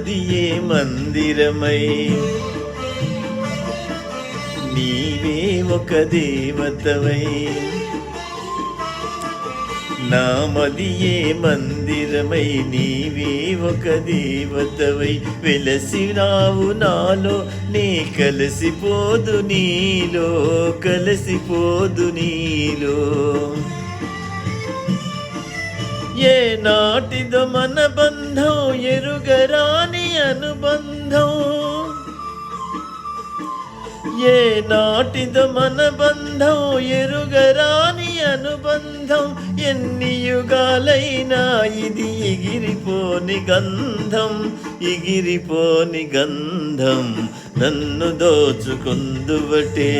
మదియే మందిరమై నీవే ఒక దేవతవై నా మదియే మందిరమై నీవే ఒక దేవతవై వెలసినావు నాలో నే కలిసిపోదు నీలో కలిసిపోదు నీలో ఏ నాటిదో మన బంధం ఎరుగరాని అనుబంధం ఏ నాటిదో మన బంధం ఎరుగరాని అనుబంధం ఎన్ని యుగాలైనా ఇది ఎగిరిపోని గంధం ఎగిరిపోని గంధం నన్ను దోచుకుందువటే